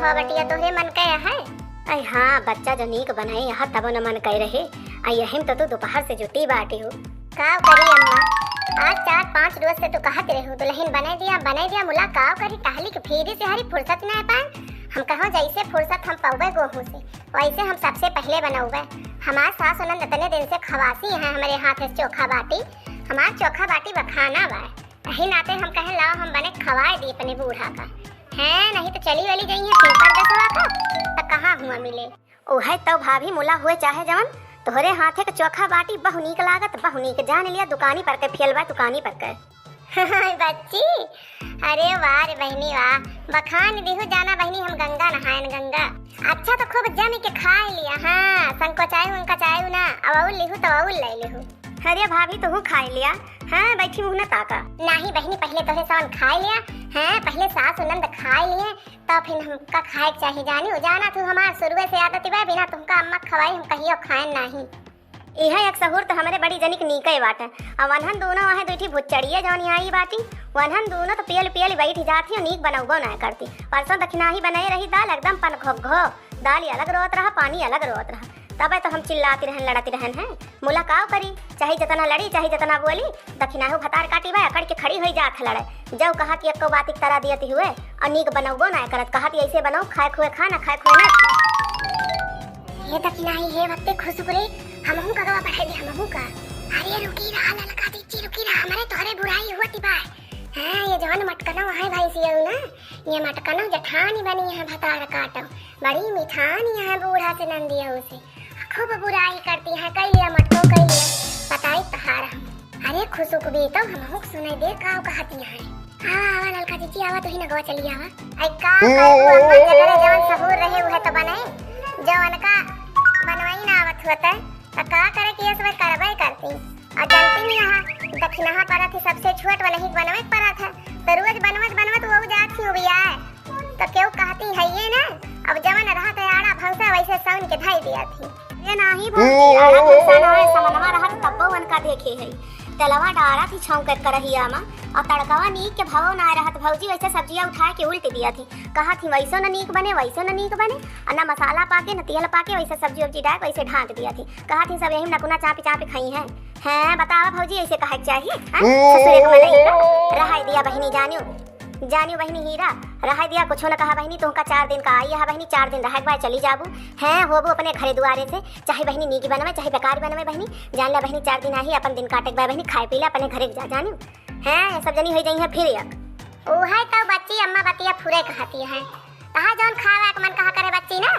चोखा बटिया तोहरे मन के है। आई हाँ बच्चा जो नीक बनाई यहाँ तब न मन कह रहे। आई यही तो तू दोपहर से जुटी बाटी हो। काव करी अम्मा, आज 4-5 रोज से तो कहत रहे हो दुल्हन बना दिया मुला काव करी टहली के फेरी से हरी फुर्सत न पाए। हम कहो जैसे फुर्सत हम पावे गोहू से वैसे हम सबसे पहले बनौवे। हमार सास ननद इतने दिन से खवासी हैं हमारे हाथ से चोखा बाटी। हमार चोखा बाटी बखाना बा, यही नाते हम कहे लाओ हम बने खवाए दी अपने बूढ़ा का है। नहीं तो चली वाली गई है पीपर दसवा का तो कहाँ हुआ मिले। ओहे तो भाभी मुला हुए चाहे जवन तोहरे हाथे के चोखा बाटी बहु नीक लागत बहु नीक। जान लिया दुकानी पर के फियलवा दुकानी पर के बच्ची। अरे वाह रे बहनी वाह, बखान दिहु जाना बहनी हम गंगा नहायन गंगा। अच्छा तो खूब जम के खा लिया। हाँ संकोचायु ना अब लिहु तो औल ले लिहु। अरे भाभी तू खाई लिया। हाँ बैठी मुँह न ताका। नहीं बहनी पहले तोहे सावन खा लिया है, पहले सास नंद खा लिए तो फिर हमका खाए चाहिए। जानी जाना तू हमार शुरू से आदत बा बिना तुमका अम्मा खवाई हम कहियो खाए नहीं। यह एक सहूर तो हमारे बड़ी जनिक नीके बाटे। अब वनहन दोनों वहाँ दूठी भुच्चड़िए जौन यहाँ बाटी वनहन दोनों तो पियल बैठ जाती और नीक बनाऊगो ना करती। परसों दखिना ही बनाई रही दाल एकदम पन घो दाल अलग रोत रहा पानी अलग रोत रहा। तब तो हम चिल्लाती रहन लड़ाती रहन है। मुला काव करी चाहे जितना लड़ी चाहे जितना बोली दखिनाहू भतार काटी बा अकड़ के खड़ी हो जात लड़े। जब कहा कि एको बात तरह दियती हुए और नीक बनाऊगो ना करत कहा ऐसे बनाओ खाए खुए खा ना खाए खुए ना। ये दखिनाही है वक्ते खुशबुरे हमहू का गवा बढ़ाई दे हमहू का। अरे रुकी रहा ललका दीची रुकी रहा हमारे तोहरे बुराई हुआ बा। हां ये जवान मटकना है भाई सियौ ना, ये मटकना जठानी बनी है भतार काटो बड़ी मिठानी है बूढ़ा से नंदिया उसे खूब बुराई करती है। कई लिया मटको कई लिया बताई तहार हम। अरे खुशुक भी तो हमहू सुनाई दे काव कहती है। हां ललका दीची आवा तो ही ना गवा चली आवा। आई का अम्मा जगरे जवान सहूर रहे हुए तो बनाई जवान का बनवाई ना आवत होता तो का करे कि ये सब करबे करती। और जानती यहाँ दक्षिणा पड़ा थी सबसे छोट वाला ही बनवे पड़ा था तो रोज बनवत वो जात थी उबिया तो क्यों कहती है ये ना। अब जवन रहा था आड़ा भौसा वैसे साउन के धाई दिया थी। ये नाही भौजी आड़ा भौसा ना है समनवा रहा तब्बो वन का देखे है तलवा डारा थी छौंकत करहिया मा और तड़कवा नीक के भाव ना रहत भौजी वैसे सब्जियां उठा के उल्ट दिया थी। कहा थी वैसो न नीक बने और ना मसाला पाके न तेल पाके वैसे सब्जी उब्जी डाल वैसे ढांक दिया थी। कहा थी सब यही नकुना चापी खाई है। हैं बतावा भौजी ऐसे कहे चाहिए ससुरे को मनाई रहा दिया बहनी जानियो बहनी हीरा रहा दिया कुछ न कहा बहनी तुमका 4 दिन का आई है बहनी 4 दिन रह बाय चली जाबू हैं होबू अपने घरे दुआरे से चाहे बहनी नीकी बनवे चाहे बेकार बनवे बहनी जान ला बहनी 4 दिन आई अपन दिन काटे बाय बहनी खाए पी ला अपने घरे जा जानियो हैं सब जनी हो जाई है फिर एक ओ है तो बच्ची अम्मा बतिया फुरे कहती है। कहा जौन खावा के मन कहा करे बच्ची ना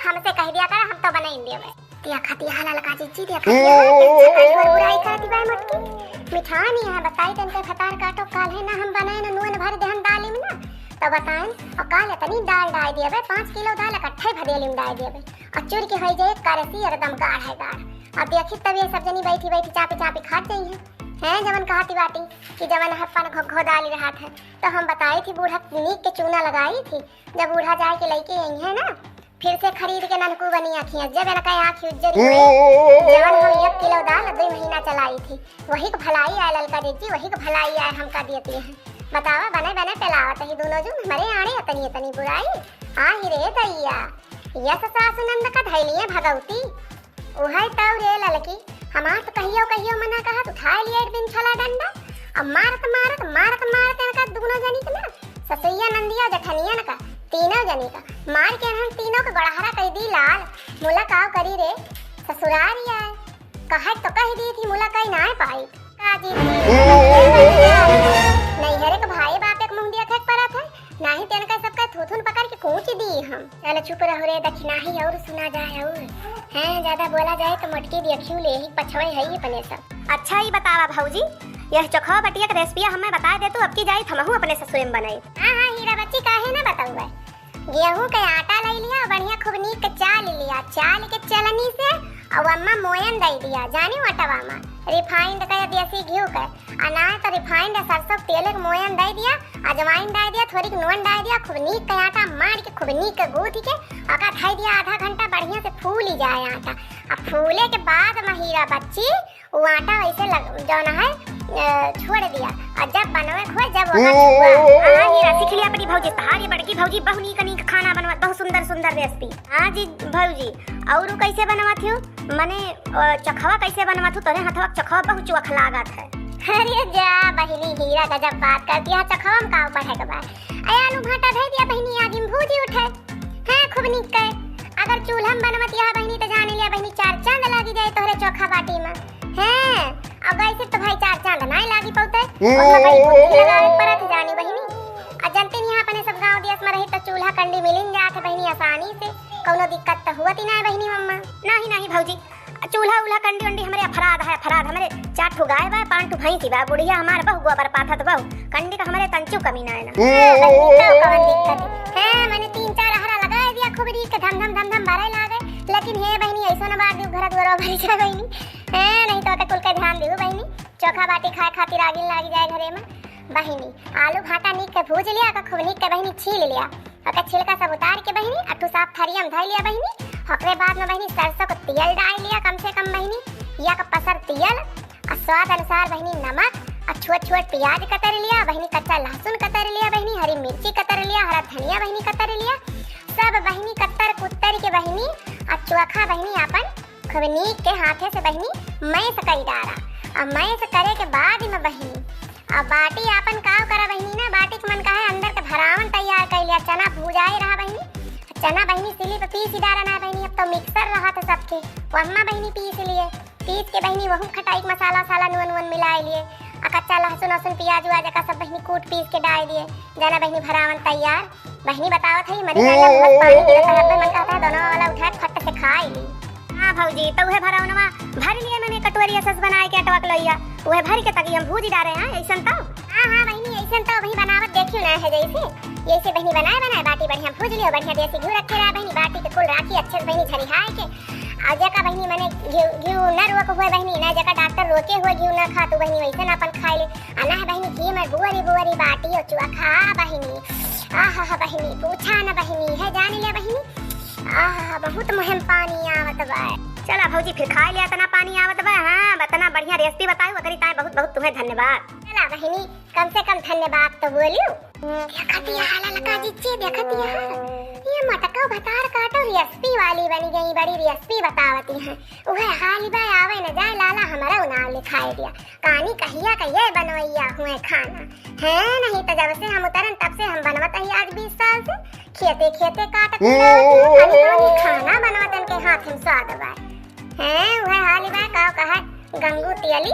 हमसे कह दिया कर हम तो बना इंडिया में दिया खाती है ललका चीची दिया खाती है बुराई करती बाय मटकी मिठानी है बताई तन के फतार काटो काल है ना हम बनाए ना नून भर देहन दाली में ना तो बताएं और काल तनी दाल डाल दिया बे 5 किलो दाल इकट्ठे भदेली में डाल दिया बे और चूर के हो जाए करसी एकदम गाढ़ है गाढ़। अब देखी तब ये सब जनी बैठी चापी खात गई है जवन कहती बाटी कि जवन हप्पन घो डाली रहा था तो हम बताई थी बूढ़ा नीक के चूना लगाई थी। जब बूढ़ा जाए के लेके आई है ना फिर से खरीद के ननकू बनी आँखियाँ जब इनका आँख उज्जरी हुई जवन हम 1 किलो दाल 2 महीना चलाई थी वही को भलाई आए ललका दीदी वही को भलाई आए हमका देती है। बतावा बने पेलावत ही दोनों जो हमारे आड़े अतनी बुराई आ ही रे दैया यह सासु नंद का धैलिए भगवती ओहै तौ रे ललकी हमार तो कहियो मना कहा उठा लिया एक दिन छला डंडा अब मारत इनका दोनों जनी के ना ससैया नंदिया जठनिया न का तीनों जनी का मार के हम तीनों को गड़हरा कह दी लाल। मुला काव करी रे ससुरारी आए कहा तो कह दी थी मुला कहीं ना पाई काजी नहीं हरे के भाई बाप एक मुंह दिया थे पड़ा था नहीं तेन का सबका थूथुन पकड़ के कूच दी हम। चल चुप रहो रे दक्षिणा ही और सुना जाए और हैं ज्यादा बोला जाए तो मटकी देखियो ले ही पछवे है ये पने सब। अच्छा ही बतावा भौजी यह चोखा बटिया का रेसिपी हमें बता दे तू अब की जाई हमहू अपने से स्वयं बनाई। हां हीरा बच्ची काहे ना बताऊगा। गेहूं का आटा ले लिया बढ़िया खूब नीक के चाल लिया चाल के चलनी से और अम्मा मोयन दे दिया जानी वटवा में रिफाइंड का देसी घी का अनार तो रिफाइंड सरसों तेल के मोयन दे दिया अजवाइन दे दिया थोड़ी नून दे दिया खूब नीक का आटा मार के खूब नीक के गूंथ के आका खाई दिया आधा घंटा बढ़िया से फूल ही जाए आटा। अब फूले के बाद हीरा बच्ची वो आटा वैसे जो ना है छोड़ दिया और जब बनवे खोए जब वो छुआ हां हीरा सीख लिया अपनी भौजी तहारी बड़की भौजी बहु नीक खाना बनवत बहुत सुंदर सुंदर रेसिपी। हां जी भौजी और कैसे बनवत हो माने चखवा कैसे बनवत हो तोरे हाथवा चखवा बहुत चुख लागत है। अरे जा बहिनी हीरा गजब बात करती है चखवा में का ऊपर है के बाद आलू भाटा धर दिया बहिनी आगे में भूजी उठे है खूब नीक के अगर चूल्हा में बनवत यह बहिनी तो जान लिया बहिनी 4 चांद लागी जाए तोहरे चोखा बाटी में हैं अब ऐसे तो भाई 4 चांद नहीं लागी पौते और बड़ी बुद्धि लगावे परत जानी बहिनी आ जनते नहीं अपने सब गांव देश में रही तो चूल्हा कंडी मिलिन जात बहिनी आसानी से कोनो दिक्कत तो हुआ ना बहिनी मम्मा नहीं भौजी चूल्हा उल्हा कंडी वंडी हमारे अपराध हमारे 4 ठो गाय बा 5 ठो भैंस बा बुढ़िया हमारे बहु गोबर पाथत बहु कंडी का हमारे तंचू कमी ना है ना बहिनी तो कौन दिक्कत है मैंने 3-4 हरा लगा दिया खूब री के धम धम भरे लागे लेकिन हे बहिनी ऐसा ना बात घर द्वारा भरी जा बहिनी है नहीं तो कुल का ध्यान दियो बहिनी चोखा बाटी खाए खातिर आगिन लागी जाए घरे में बहिनी आलू भाटा नीक के भूज लिया का खूब नीक के बहिनी छील लिया और छिलका सब उतार के बहिनी अट्ठू साफ थरिया में धर लिया बहिनी ओकरे बाद में बहिनी सरसों को तेल डाल लिया कम से कम बहिनी या का पसर तेल और स्वाद अनुसार बहिनी नमक और छोट प्याज कतर लिया बहिनी कच्चा लहसुन कतर लिया बहिनी हरी मिर्ची कतर लिया हरा धनिया बहिनी कतर लिया सब बहिनी कतर कुतर के बहिनी और चोखा बहिनी अपन खूब नीक के हाथे से बहिनी मैस कई डारा और मैस करे के बाद में बहिनी अब बाटी अपन काव करा बहिनी ना बाटी के मन का है अंदर के भरावन तैयार कर लिया चना भुजाए रहा बहिनी चना बहिनी सिली पे पीस डाला ना बहिनी अब तो मिक्सर रहा था सबके वम्मा बहिनी पीस लिए पीस के बहिनी वहू खटाई मसाला साला नून मिलाए लिए और कच्चा लहसुन प्याज उज का सब बहिनी कूट पीस के डाल दिए जाना बहिनी भरावन तैयार बहिनी बताओ थी मरी बहुत पानी गिरता है मन कहता है दोनों वाला उठा फट से खा ली। हां भौजी तो वह भरावनवा भर लिए मैंने कटोरी सस बनाए के अटवक लइया वह भर के तकी हम भूज डाले हैं ऐसन तो हां बहिनी ऐसन तो वही बनावत देखियो ना है जैसे बहिनी बनाए बाटी बढ़िया भूज लियो बढ़िया देसी घी रखे रहा बहिनी बाटी के कुल राखी अच्छे से बहिनी झरिहाए के आ जका बहिनी माने घी न रोक हुए बहिनी ना जका डॉक्टर रोके हुए घी न खा तो बहिनी वैसे ना अपन खाए ले आना है बहिनी घी में बुआरी बाटी और चोखा बहिनी आहा बहिनी पूछा ना बहिनी है जान लिया बहिनी आहा बहुत मुहिम पानी आवत बा चला भौजी फिर खाए लिया तना पानी आवत बा। हां बतना बढ़िया रेसिपी बताई वकरी ताए बहुत तुम्हें धन्यवाद। चला बहिनी कम से कम धन्यवाद तो बोलियो देखती हाला लगा जीचे देखती है ये मटका भतार काटो रेसिपी वाली बनी गई बड़ी रेसिपी बतावती है वह हाली बा आवे न जाए लाला हमारा नाम लिखाए दिया कहानी कहिया कहिए बनवैया हुए खाना है नहीं तो जब से हम उतरन तब से हम बनवत ही आज 20 साल से खेते काटत खाना बनवतन के हाथ में स्वाद बा है वह हाली बा का कहा गंगू तियली